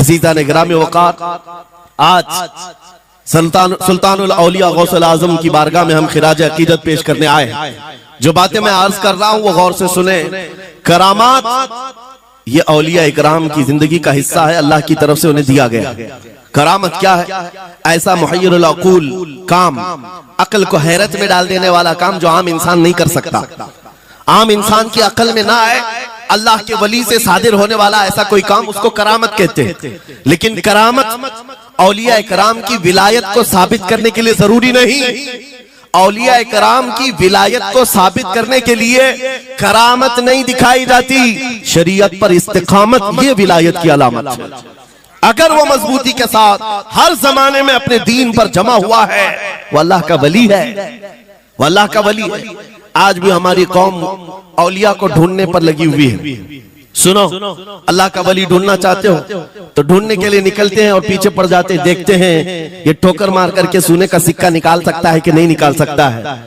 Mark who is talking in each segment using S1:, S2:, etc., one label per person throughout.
S1: अजीज़ान गिरामी वक़ार, आज सुल्तानुल औलिया गौसुल आज़म की बारगाह में हम खिराज अकीदत पेश करने आए। जो बातें मैं अर्ज कर रहा हूं वो गौर से सुने। करामात ये औलिया इकराम की जिंदगी का हिस्सा है, अल्लाह की तरफ से उन्हें दिया गया। करामत क्या है? ऐसा मुहय्यरुल अक़ूल काम, अक्ल को हैरत में डाल देने वाला काम जो आम इंसान नहीं कर सकता, आम इंसान की अक्ल में ना आए, अल्लाह के वली से सादिर होने वाला ऐसा कोई काम, उसको करामत कहते हैं। लेकिन करामत औलिया इकराम की विलायत को साबित करने के लिए जरूरी नहीं। औलिया इकराम की विलायत को साबित करने के लिए करामत नहीं दिखाई जाती, शरीयत पर इस्तिकामत ये विलायत की अलामत है। अगर वो मजबूती के साथ हर जमाने में अपने दीन पर जमा हुआ है, वो अल्लाह का वली है, वो अल्लाह का वली है। आज भी हमारी कौम औलिया को ढूंढने पर लगी हुई है। सुनो, अल्लाह का वली ढूंढना चाहते हो तो ढूंढने के लिए निकलते हैं और पीछे पड़ जाते हैं, देखते हैं ये ठोकर मार करके सोने का सिक्का निकाल सकता है कि नहीं निकाल सकता है।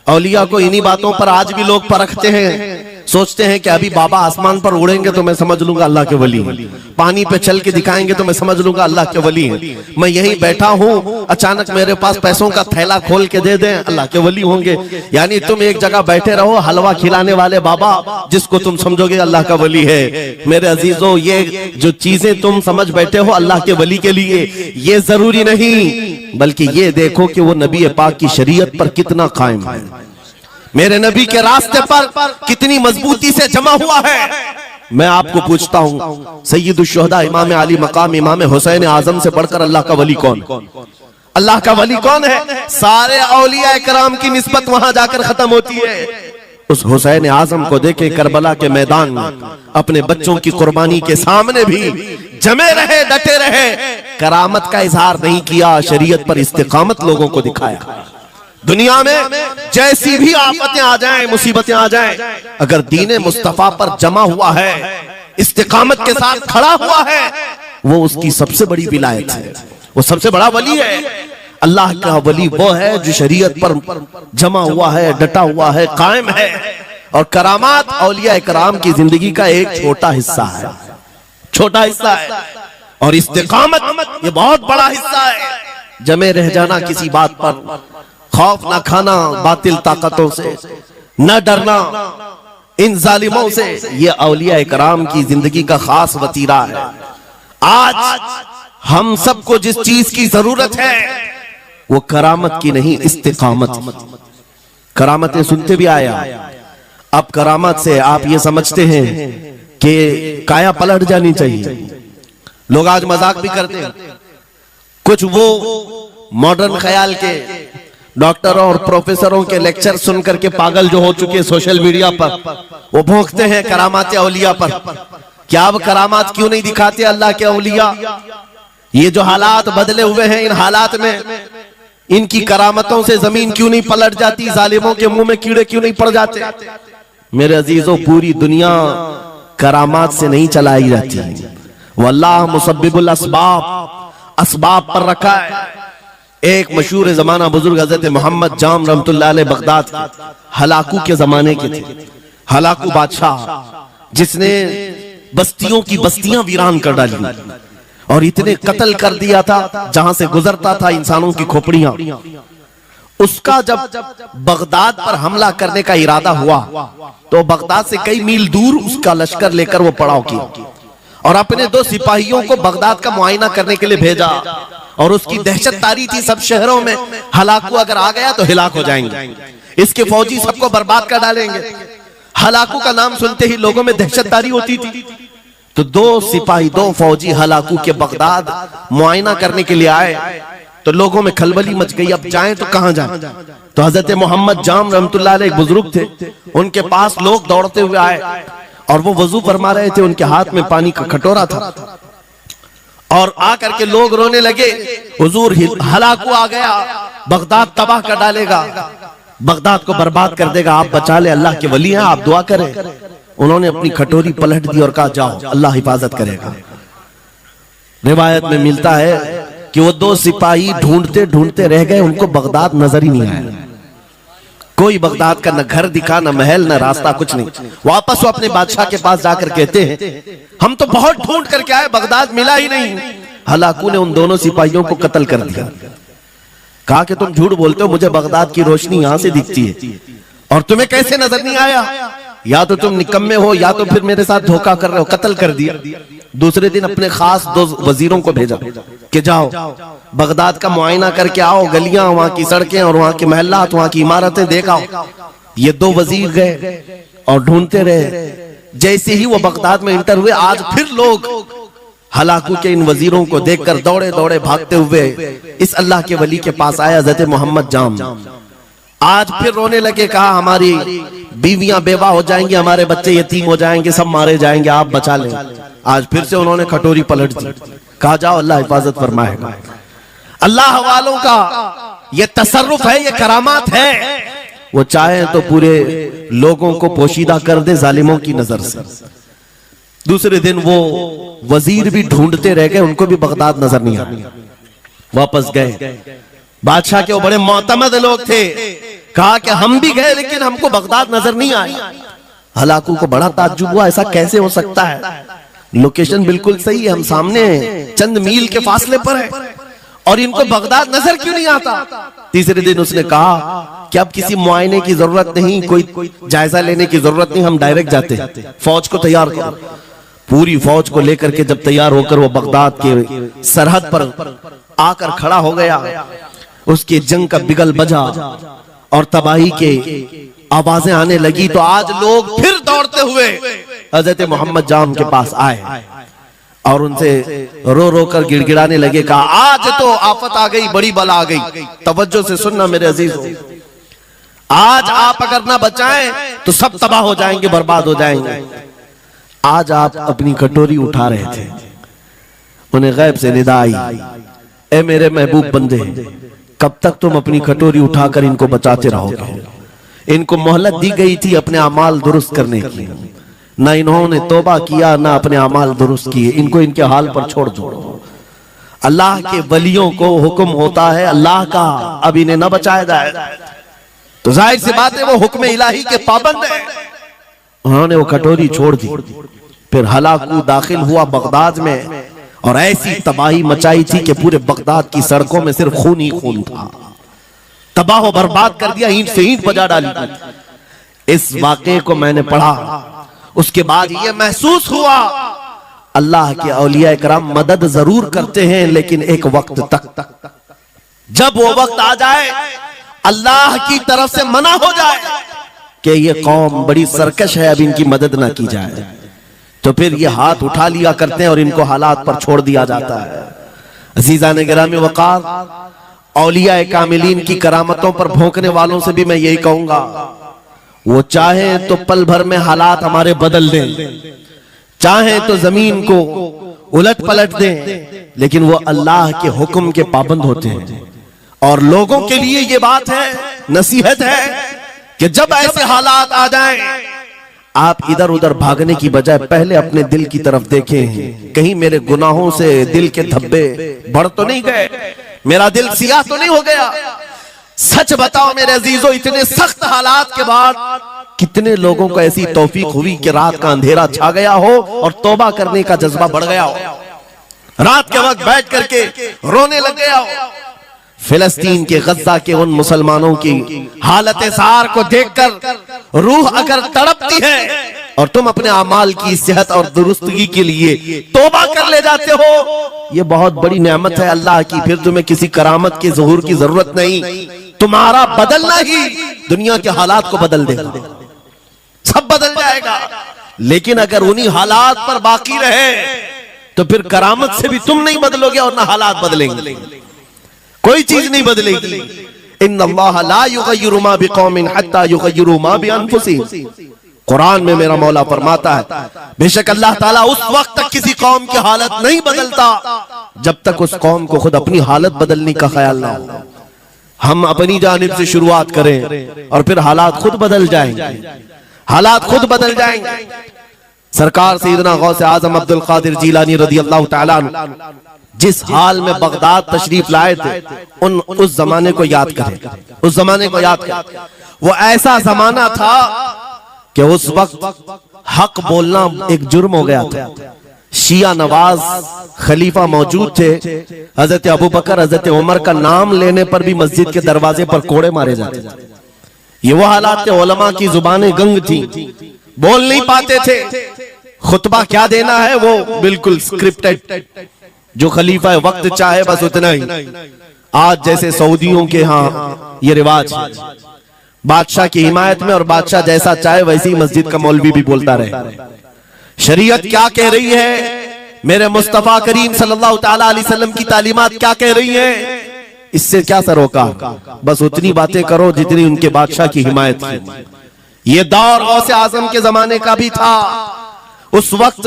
S1: औलिया को इन्हीं बातों पर आज भी लोग परखते हैं, सोचते हैं कि अभी बाबा आसमान पर उड़ेंगे तो मैं समझ लूंगा अल्लाह के वली हैं, पानी पे चल के दिखाएंगे तो मैं समझ लूंगा अल्लाह के वली हैं, मैं यहीं बैठा हूं अचानक मेरे पास पैसों का थैला खोल के दे दें अल्लाह के वली होंगे। यानी तुम एक जगह बैठे रहो, हलवा खिलाने वाले बाबा जिसको तुम समझोगे अल्लाह का वली है। मेरे अजीजों, ये जो चीजें तुम समझ बैठे हो अल्लाह के वली के लिए, ये जरूरी नहीं, बल्कि ये देखो कि वो नबी पाक की शरीयत पर कितना कायम है, मेरे नबी के रास्ते पर कितनी मजबूती से जमा हुआ है। मैं आपको पूछता हूं, सैयदुश शुहदा इमाम अली मकाम इमाम हुसैन आजम से बढ़कर अल्लाह का वली कौन? अल्लाह का वली कौन है? सारे औलिया इकराम की निस्बत वहां जाकर खत्म होती है। उस हुसैन आजम को देखे करबला के मैदान में अपने बच्चों की कुर्बानी के सामने भी जमे रहे, डटे रहे, करामत का इजहार नहीं किया, शरीयत पर इस्तिकामत लोगों को दिखाया। दुनिया में जैसी भी आफतें आ जाएं, मुसीबतें आ जाएं, अगर दीन मुस्तफा पर जमा हुआ है, इस्तिकामत के साथ खड़ा हुआ है, वो उसकी सबसे बड़ी विलायत है, वो सबसे बड़ा वली है। अल्लाह का वली वो है जो शरीयत पर जमा हुआ है, डटा हुआ है, कायम है। और करामात औलिया इकराम की जिंदगी का एक छोटा हिस्सा है, छोटा हिस्सा है, और इस्तिकामत ये बहुत बड़ा हिस्सा है। जमे रह जाना किसी बात पर, खौफ ना खाना बातिल ताकतों से, न डरना इन जालिमों से, ये औलिया इकराम की जिंदगी का खास वतीरा है। आज हम सबको जिस चीज की जरूरत है वो करामत की नहीं, इस्तिकामत। करामतें सुनते भी आया, अब करामत से आप ये समझते हैं कि काया पलट जानी चाहिए। लोग आज मजाक भी करते हैं, कुछ वो मॉडर्न ख्याल के डॉक्टरों और प्रोफेसरों के लेक्चर सुन करके पागल जो हो चुके सोशल मीडिया पर, वो भोंकते हैं करामात औलिया पर। क्या अब करामात क्यों नहीं दिखाते अल्लाह के औलिया? ये जो हालात बदले हुए हैं, इन हालात में इनकी करामतों से जमीन क्यों नहीं पलट जाती? जालिमों के मुंह में कीड़े क्यों नहीं पड़ जाते? मेरे अजीजों, पूरी दुनिया करामात से नहीं चलाई जाती, वो अल्लाह मुसब्बिबुल अस्बाब, अस्बाब पर रखा है। एक मशहूर जमाना बुजुर्ग हजरत मोहम्मद जाम रहमतुल्लाह अलैह बगदाद के हलाकू के जमाने के थे। हलाकू बादशाह जिसने बस्तियों की बस्तियां वीरान कर डाली और इतने कत्ल कर दिया था, जहां से गुजरता था इंसानों की खोपड़ियां। उसका जब बगदाद पर हमला करने का इरादा हुआ तो बगदाद से कई मील दूर उसका लश्कर लेकर वो पड़ाव किया और अपने 2 सिपाहियों को बगदाद का मुआयना करने के लिए भेजा। और उसकी दहशत तारी थी सब शहरों में, हलाकू अगर आ गया तो हिलाक हो जाएंगे, इसके फौजी सबको बर्बाद कर डालेंगे। हलाकू का नाम सुनते ही लोगों में दहशत तारी होती थी। तो 2 सिपाही 2 फौजी हलाकू के बगदाद मुआयना करने के लिए आए तो लोगों में खलबली मच गई, अब जाएं तो कहां जाएं? तो हजरत मोहम्मद जाम रहमतुल्लाह अलैह एक बुजुर्ग थे, उनके पास लोग दौड़ते हुए आए और वो वजू फरमा रहे थे, उनके हाथ में पानी का कटोरा था और आकर के लोग रोने लगे, हुजूर हलाकू आ गया, बगदाद तबाह कर डालेगा, बगदाद को बर्बाद कर देगा, आप बचा ले, अल्लाह के वली हैं, आप दुआ करें। उन्होंने अपनी कटोरी पलट दी और कहा जाओ, अल्लाह हिफाजत करेगा। रिवायत में मिलता है कि वो 2 सिपाही ढूंढते ढूंढते रह गए, उनको बगदाद नजर ही नहीं आया। कोई बगदाद का न घर दिखा, न महल, न रास्ता, कुछ नहीं। वापस वो अपने बादशाह के पास जाकर कहते हैं हम तो बहुत ढूंढ करके आए, बगदाद मिला ही नहीं। हलाकू ने उन दोनों सिपाहियों को कत्ल कर दिया। कहा कि तुम झूठ बोलते हो, मुझे बगदाद की रोशनी यहां से दिखती है और तुम्हें कैसे नजर नहीं आया? या तो तुम निकम्मे हो या तो फिर मेरे साथ धोखा कर रहे हो। कत्ल कर दिया। दूसरे दिन अपने खास 2 वजीरों को भेजा कि जाओ बगदाद का मुआयना करके आओ, गलियां, वहां की सड़कें और वहां के महल्लात, वहां की इमारतें देखाओ। ये 2 वजीर गए और ढूंढते रहे। जैसे ही वो बगदाद में इंटर हुए, आज फिर लोग हलाकू के इन वजीरों को देखकर दौड़े दौड़े भागते हुए इस अल्लाह के वली के पास आया, हज़रत मोहम्मद जाम। आज फिर रोने लगे, कहा हमारी बीवियां बेवा हो जाएंगी, हमारे बच्चे यतीम हो जाएंगे, सब मारे जाएंगे, आप बचा लें। आज फिर से उन्होंने कटोरी पलट दी। कहा जाओ अल्लाह हिफाजत फरमाएगा। अल्लाह वालों का ये तसर्रुफ है, ये करामात है। वो चाहे तो पूरे लोगों को पोशीदा कर दे जालिमों की नजर से। दूसरे दिन वो वजीर भी ढूंढते रह गए, उनको भी बगदाद नजर नहीं आया। वापस गए। बादशाह के वो बड़े मोतमद लोग थे। कहा कि हम भी गए लेकिन हमको बगदाद नजर नहीं आई। हलाकू को बड़ा ताज्जुब हुआ, ऐसा कैसे हो सकता है? लोकेशन बिल्कुल सही है, हम सामने चंद मील के फासले पर है और इनको बगदाद नजर क्यों नहीं आता? तीसरे दिन उसने कहा कि अब किसी मुआयने की जरूरत नहीं, कोई जायजा लेने की जरूरत नहीं, हम डायरेक्ट जाते हैं। फौज को तैयार करो। पूरी फौज को लेकर के जब तैयार होकर वो बगदाद के सरहद पर आकर खड़ा हो गया, उसके जंग का बिगल बजा और तबाही के आवाजें आने लगी, तो आज लोग फिर दौड़ते हुए हजरत मोहम्मद जाम के पास आए और उनसे रो रो कर गिड़गिड़ाने लगे। कहा आज तो आफत आ गई, बड़ी बला आ गई। तवज्जो से सुनना मेरे अजीजों, आज आप अगर ना बचाएं तो सब तबाह हो जाएंगे, बर्बाद हो जाएंगे। आज आप अपनी कटोरी उठा रहे थे, उन्हें गैब से निदा आई, ए मेरे महबूब बंदे, कब तक तुम अपनी कटोरी उठाकर इनको बचाते रहोगे? इनको मोहलत दी गई थी अपने अमाल दुरुस्त करने की, ना इन्होंने तौबा किया ना अपने अमाल दुरुस्त किए। इनको इनके हाल पर छोड़ दो। अल्लाह के वलियों को हुक्म होता है अल्लाह का, अब इन्हें न बचाया जाए तो जाहिर सी बात है वो हुक्म इलाही के पाबंद है। उन्होंने वो कटोरी छोड़ दी। फिर हलाकू दाखिल हुआ बगदाद में और ऐसी तबाही मचाई थी कि पूरे बगदाद की सड़कों में सिर्फ खून ही खून था। तबाह बर्बाद कर दिया, ईंट से ईंट बजा डाली। इस वाक़े को मैंने पढ़ा, उसके बाद ये महसूस हुआ अल्लाह के औलिया कराम मदद जरूर करते हैं, लेकिन एक वक्त तक, जब वो वक्त आ जाए अल्लाह की तरफ से मना हो जाए कि ये कौम बड़ी सरकश है, अब इनकी मदद ना की जाए, तो फिर ये हाथ उठा लिया करते हैं और इनको हालात पर छोड़ दिया जाता है। अज़ीज़ान गिरामी वक़ार, औलिया कामिलीन की करामतों पर भौंकने वालों से भी मैं यही कहूंगा, वो चाहे तो पल भर में हालात हमारे बदल दें, चाहे तो जमीन को उलट पलट दें, लेकिन वो अल्लाह के हुक्म के पाबंद होते हैं। और लोगों के लिए ये बात है, नसीहत है कि जब ऐसे हालात आ जाएं, आप इधर उधर भागने की बजाय पहले अपने दिल की तरफ देखें, कहीं मेरे गुनाहों से दिल के धब्बे बढ़ तो नहीं गए, मेरा दिल सियाह तो नहीं हो गया। सच बताओ मेरे अजीजों, इतने सख्त हालात के बाद कितने लोगों को ऐसी तौफीक हुई कि रात का अंधेरा छा गया हो और तौबा करने का जज्बा बढ़ गया हो, रात के वक्त बैठ करके रोने लग गया हो। फिलिस्तीन के गज्जा के उन मुसलमानों की हालत सार को देखकर रूह अगर तड़पती है और तुम अपने अमाल की सेहत और दुरुस्तगी के लिए तौबा कर ले जाते हो, ये बहुत बड़ी नेमत है अल्लाह की। फिर तुम्हें किसी करामत के ज़ुहूर की जरूरत नहीं, तुम्हारा बदलना ही दुनिया के हालात को बदल देगा, सब बदल जाएगा। लेकिन अगर उन्हीं हालात पर बाकी रहे तो फिर करामत से भी तुम नहीं बदलोगे और ना हालात बदलेंगे, कोई चीज नहीं बदलेगी। इन्नल्लाह ला युगय्यिरु मा बिकौमिन हत्ता युगय्यिरु मा बिअनफुसिहिम। कुरान में मेरा मौला फरमाता है, बेशक अल्लाह ताला उस वक्त तक किसी कौम की हालत नहीं बदलता जब तक उस कौम को खुद अपनी हालत बदलने का ख्याल ना हो। हम अपनी जानिब से शुरुआत करें और फिर हालात खुद बदल जाएंगे, हालात खुद बदल जाएंगे। सरकार सैयदना गौसे आजम अब्दुल कादिर जीलानी रज़ियल्लाहु तआला अन्हु जिस हाल में बगदाद तशरीफ लाए थे उस जमाने को याद करें, उस जमाने को याद करें। वो ऐसा जमाना था कि उस वक्त हक बोलना एक जुर्म हो गया था। शिया नवाज खलीफा मौजूद थे, हजरत अबू बकर हजरत उमर का नाम लेने पर भी मस्जिद के दरवाजे पर कोड़े मारे जाते थे। ये वो हालात थे, उलमा की जुबानें गंग थी, बोल नहीं पाते थे। खुतबा क्या देना है वो बिल्कुल स्क्रिप्टेड, जो खलीफा वक्त चाहे बस उतना ही। आज जैसे सऊदियों के यहाँ ये रिवाज है, बादशाह की हिमायत में और बादशाह जैसा चाहे वैसी ही मस्जिद का मौलवी भी बोलता रहे। शरीयत क्या कह रही है, मेरे मुस्तफा करीम सल्लल्लाहु ताला अलैहि वसल्लम की तालीमात क्या कह रही है, इससे क्या सरोकार। बस उतनी बातें करो जितनी उनके बादशाह की हिमायत की। ये दौर गौसे आजम के जमाने का भी था। उस वक्त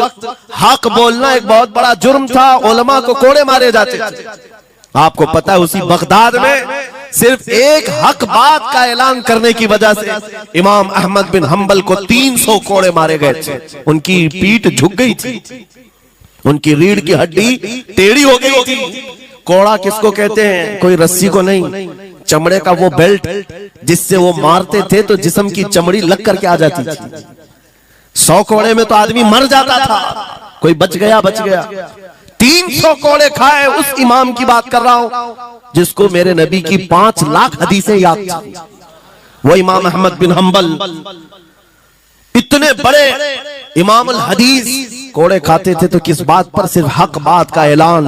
S1: हक बोलना एक बहुत बड़ा जुर्म था, उलमा को कोड़े मारे जाते थे। आपको पता है उसी बगदाद में सिर्फ एक हक बात का ऐलान करने की वजह से इमाम अहमद बिन हंबल को 300 कोड़े मारे गए थे। उनकी पीठ झुक गई थी, उनकी रीढ़ की हड्डी टेढ़ी हो गई थी। कोड़ा किसको कहते हैं, कोई रस्सी को नहीं, चमड़े का वो बेल्ट जिससे वो मारते थे तो जिस्म की चमड़ी लग करके आ जाती थी। 100 कोड़े में तो आदमी मर जाता था, कोई बच गया बच गया। 300 कोड़े खाए उस इमाम की बात कर रहा हूं जिसको मेरे नबी की 5 लाख हदीसें याद थी। वो इमाम अहमद बिन हंबल इतने बड़े इमाम अल हदीस कोड़े खाते थे तो किस बात पर, सिर्फ हक बात का ऐलान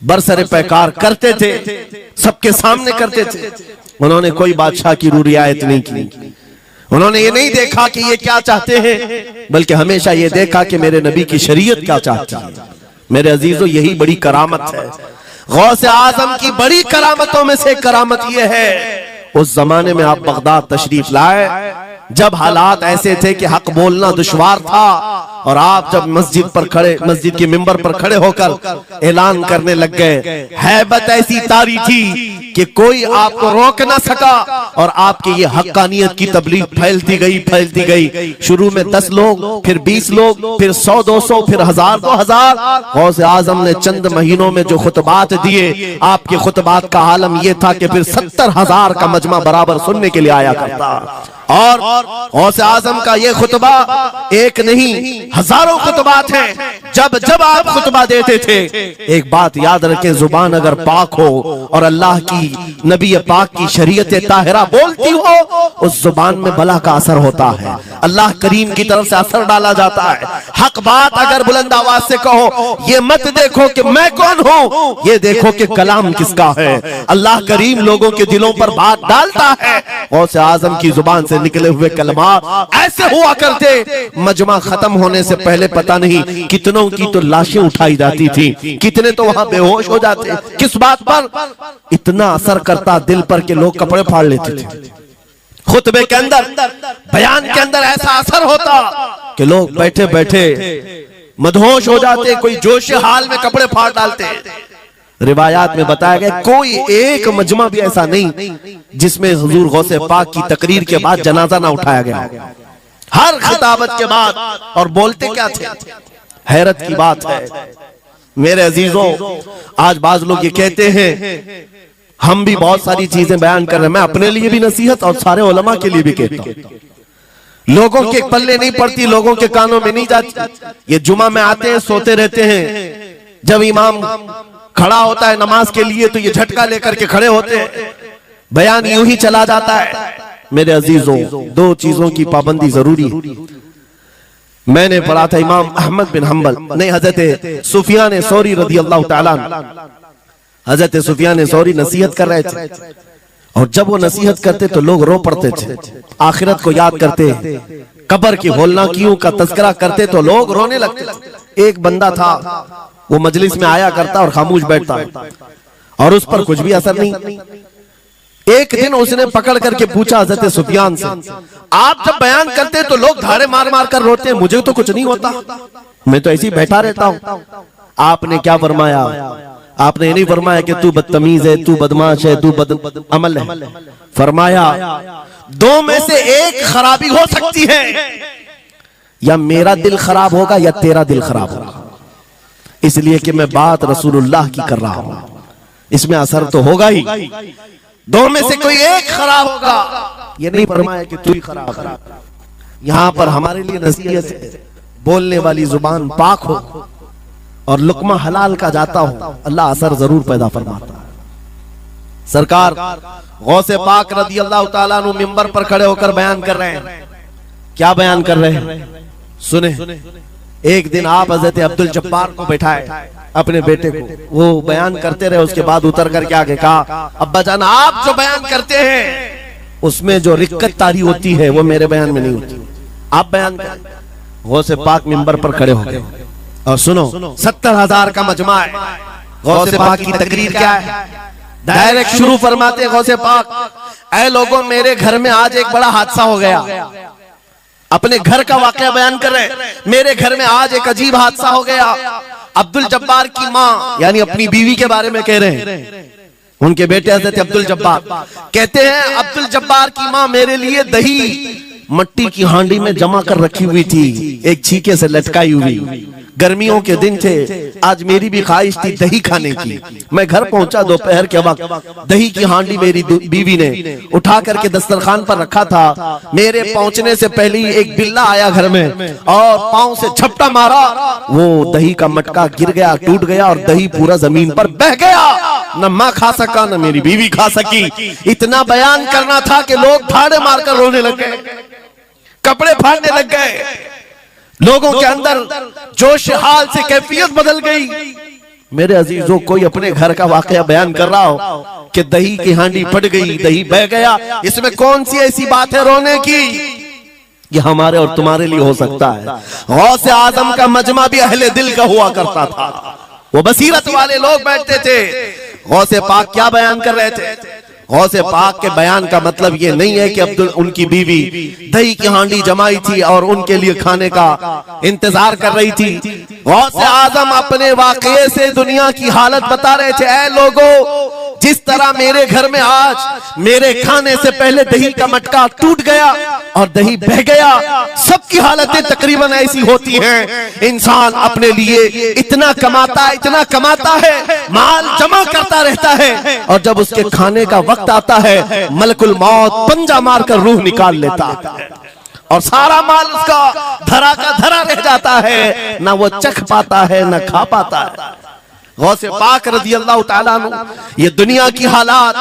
S1: बरसरे पैकार करते थे, सबके सामने करते थे। उन्होंने कोई बादशाह की रियायत नहीं की, उन्होंने ये नहीं देखा कि ये क्या चाहते हैं, बल्कि हमेशा ये देखा कि मेरे नबी की शरीयत क्या चाहती है। मेरे अजीजों, यही बड़ी करामत है। गौसे आजम की बड़ी करामतों में से करामत ये है, उस जमाने में आप बगदाद तशरीफ लाए जब हालात ऐसे थे कि हक बोलना दुश्वार था, और आप जब मस्जिद पर खड़े, मस्जिद के मिंबर पर खड़े होकर ऐलान करने लग गए, हैबत ऐसी तारी थी कि कोई आपको रोक ना सका, और आपके ये हक्कानियत की तबलीग फैलती गई। शुरू में 10 लोग, फिर 20 लोग, फिर 100-200, फिर 1000-2000। गौसे आजम ने चंद महीनों में जो खुतबात दिए, आपके खुतबात का आलम यह था कि फिर 70,000 का मजमा बराबर सुनने के लिए आया करता। और गौसे आजम का ये खुतबा एक नहीं, हजारों खुतबात हैं। जब जब आप खुतबा देते थे, एक बात याद रखें, जुबान अगर पाक हो और अल्लाह की नबी पाक की शरीयत ताहिरा बोलती हो, उस जुबान में भला का असर होता है, अल्लाह करीम की तरफ से असर डाला जाता है। हक बात अगर बुलंद आवाज से कहो, ये मत देखो कि मैं कौन हूं, ये देखो कि कलाम किसका है। अल्लाह करीम लोगों के दिलों पर बात डालता है। गौसे आजम की जुबान से निकले हुए कलमा ऐसे हुआ करते, मजमा खत्म होने से पहले पता नहीं कितनों की तो लाशें उठाई जाती थी, कितने तो वहां बेहोश हो जाते। किस बात पर? इतना असर करता दिल पर कि लोग कपड़े फाड़ लेते थे। खुतबे के अंदर, बयान के अंदर ऐसा असर होता कि लोग बैठे बैठे मदहोश हो जाते, कोई जोश हाल में कपड़े फाड़ डालते। रिवायात में बताया गया कोई एक मजमा भी ऐसा नहीं जिसमें हुजूर गौसे पाक की तकरीर के बाद जनाजा ना उठाया गया। हर खिताबत के बाद, और बोलते क्या थे, हैरत की बात है मेरे अजीजों। आज बाज लोग ये कहते हैं, हम भी बहुत सारी चीजें बयान कर रहे हैं, मैं अपने लिए भी नसीहत और सारे उलमा के लिए भी कहता हूं। लोगों के पल्ले नहीं पड़ती, लोगों के कानों में नहीं जाती। ये जुमा में आते हैं, सोते रहते हैं, जब इमाम खड़ा होता है नमाज के लिए तो ये झटका लेकर के खड़े होते हैं, बयान यूं ही चला जाता है। मेरे अजीजों, 2 चीजों की पाबंदी जरूरी है। मैंने पढ़ा था इमाम अहमद बिन हंबल, नहीं हजरत सुफियान सौरी रज़ी अल्लाह ताला, हजरत सुफियान सौरी नसीहत कर रहे थे, और जब वो नसीहत करते तो लोग रो पड़ते थे, आखिरत को याद करते, कब्र की होलनाकियों का तज़किरा करते तो लोग रोने लगते। एक बंदा था, वो मजलिस में आया करता और खामोश बैठता, और उस पर कुछ भी असर नहीं। एक दिन उसने पकड़ करके पूछा हजरत सुफियान से, आप जब बयान करते तो लोग धाड़े मार मार कर रोते हैं, मुझे तो कुछ नहीं होता, मैं तो ऐसे ही बैठा रहता हूं। आपने क्या फरमाया? आपने नहीं फरमाया कि तू बदतमीज है, तू बदमाश है, तू बद अमल है। फरमाया 2 में से एक खराबी हो सकती है, या मेरा दिल खराब होगा या तेरा दिल खराब होगा। इसलिए कि मैं बात रसूलुल्लाह की कर रहा हूं, इसमें असर तो होगा ही। दो में से कोई एक खराब होगा, ये नहीं फरमाया कि तू ही खराब। यहां पर हमारे लिए नसीहत है, बोलने वाली जुबान पाक हो और लुकमा हलाल का जाता हो, अल्लाह असर जरूर पैदा फरमाता है। सरकार गौसे पाक रदी अल्लाह ताला अन्हु मिंबर पर खड़े होकर बयान कर रहे हैं। क्या बयान कर रहे हैं? सुने। एक दिन आप हजरत अब्दुल जब्बार को बैठाए, अपने बेटे को, वो बयान करते रहे। उसके बाद उतर कर क्या कहा, अब्बा जान आप जो बयान करते हैं उसमें जो रिक्कत तारी होती है वो मेरे बयान में नहीं होती, आप बयान करें। गौसे पाक मिंबर पर खड़े हो गए और सुनो, 70,000 का मजमा है। गौसे पाक की तकरीर क्या है? डायरेक्ट शुरू फरमाते गौसे पाक, ऐ लोगों मेरे घर में आज एक बड़ा हादसा हो गया। अपने घर का वाकया बयान कर रहे, मेरे घर में आज एक अजीब हादसा हो गया। अब्दुल जब्बार की माँ यानी अपनी बीवी के बारे में कह रहे हैं, उनके बेटे हजरत अब्दुल जब्बार कहते हैं, अब्दुल जब्बार की माँ मेरे लिए दही मट्टी की हांडी में जमा कर रखी हुई थी, एक छीके से लटकाई हुई। गर्मियों के दिन थे, आज मेरी भी ख्वाहिश थी दही खाने की। मैं घर पहुंचा दोपहर के वक्त, दही की हांडी मेरी बीवी ने उठा करके दस्तरखान पर रखा था। मेरे पहुंचने से पहले ही एक बिल्ला आया घर में और पांव से झपटा मारा, वो दही का मटका गिर गया, टूट गया और दही पूरा जमीन पर बह गया। न माँ खा सका न मेरी बीवी खा सकी। इतना बयान करना था कि लोग ठाड़े मारकर रोने लग गए, कपड़े फाड़ने लग गए। लोगों के अंदर जोश हाल से कैफियत बदल गई। मेरे अजीजों, कोई अपने घर का वाकया बयान कर रहा हो कि दही की हांडी फट गई, दही बह गया, इसमें कौन सी ऐसी बात है रोने की? ये हमारे और तुम्हारे लिए हो सकता है। गौसे आजम का मजमा भी अहले दिल का हुआ करता था, वो बसीरत वाले लोग बैठते थे। गौसे पाक क्या बयान कर रहे थे? गौसे पाक के बयान का मतलब ये नहीं है कि अब्दुल उनकी बीवी दही की हांडी जमाई थी और उनके लिए खाने का इंतजार कर रही थी। गौसे आजम अपने वाकये से दुनिया की हालत बता रहे थे, ऐ लोगों जिस तरह मेरे घर में आज मेरे खाने से पहले दही का मटका टूट गया और दही बह गया, सबकी हालतें तकरीबन ऐसी होती हैं। इंसान अपने लिए इतना कमाता है, माल जमा करता रहता है और जब उसके खाने का वक्त आता है मलकुल मौत पंजा मारकर रूह निकाल लेता है और सारा माल उसका धरा का धरा रह जाता है, ना वो चख पाता है ना खा पाता है। गौसे पाक रज़ी अल्लाह ताला अन्हु ये दुनिया की हालात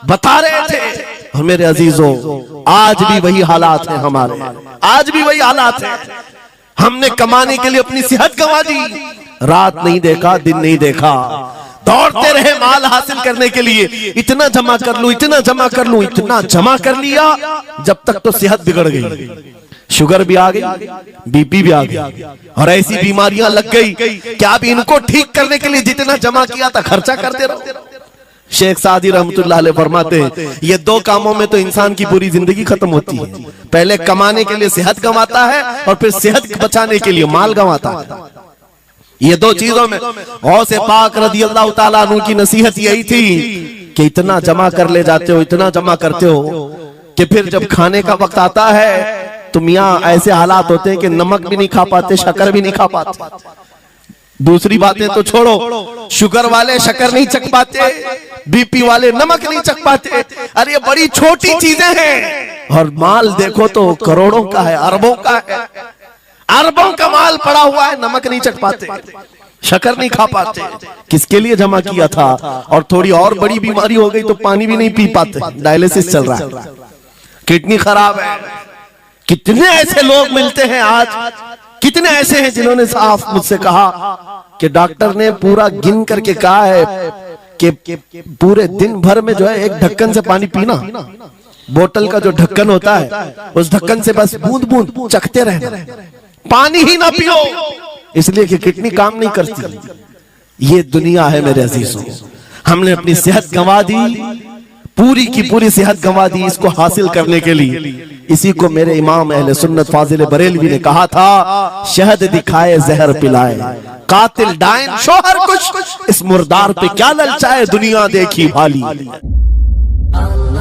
S1: बता रहे थे। और मेरे अजीजों, आज भी वही हालात हैं हमारे, आज भी वही हालात हैं। हमने कमाने के लिए अपनी सेहत गंवा दी, रात नहीं देखा, दिन नहीं देखा, दौड़ते रहे माल हासिल करने के लिए, इतना जमा कर लूं, इतना जमा कर लूं, इतना जमा कर लिया, जब तक तो सेहत बिगड़ गई, शुगर भी आ गई, बीपी भी आ गई और ऐसी बीमारियां लग गई कि आप इनको ठीक करने के लिए जितना जमा किया था खर्चा करते रहो। शेख सादी रहमतुल्लाह अलैह फरमाते हैं, ये दो कामों में तो इंसान की पूरी जिंदगी खत्म होती है। पहले कमाने के लिए सेहत गंवाता है और फिर सेहत बचाने के लिए माल गंवाता है। ये दो चीजों में गौसे पाक रज़ी अल्लाह ताला अन्हु की नसीहत यही थी कि इतना जमा कर ले जाते हो, इतना जमा करते हो कि फिर जब खाने का वक्त आता है तो मियाँ ऐसे हालात होते हैं कि नमक भी नहीं खा पाते, शक्कर भी नहीं खा पाते। दूसरी बातें तो छोड़ो, शुगर वाले शक्कर नहीं चख पाते, बीपी वाले नमक नहीं चख पाते। अरे ये बड़ी छोटी चीजें हैं और माल देखो तो करोड़ों का है, अरबों का है, अरबों का माल पड़ा हुआ है, नमक नहीं चख पाते, शक्कर नहीं खा पाते। किसके लिए जमा किया था? और थोड़ी और बड़ी बीमारी हो गई तो पानी भी नहीं पी पाते, डायलिसिस चल रहा है, किडनी खराब है। कितने ऐसे लोग मिलते हैं आज, कितने ऐसे हैं जिन्होंने साफ मुझसे कहा कि डॉक्टर ने पूरा गिन करके कहा है कि पूरे दिन भर में जो है एक ढक्कन से पानी पीना, बोतल का जो ढक्कन होता है उस ढक्कन से बस बूंद बूंद चखते रहना, पानी ही ना पियो, इसलिए कि किडनी काम नहीं करती। ये दुनिया है मेरे अजीजों। हमने अपनी सेहत गंवा दी, पूरी की पूरी सेहत गंवा दी इसको हासिल करने के लिए। इसी को मेरे इमाम अहले सुन्नत फाजिल बरेलवी ने कहा था, शहद दिखाए जहर पिलाए, कातिल डायन शोहर कुछ, इस मुर्दार पे क्या ललचाए, दुनिया देखी भाली।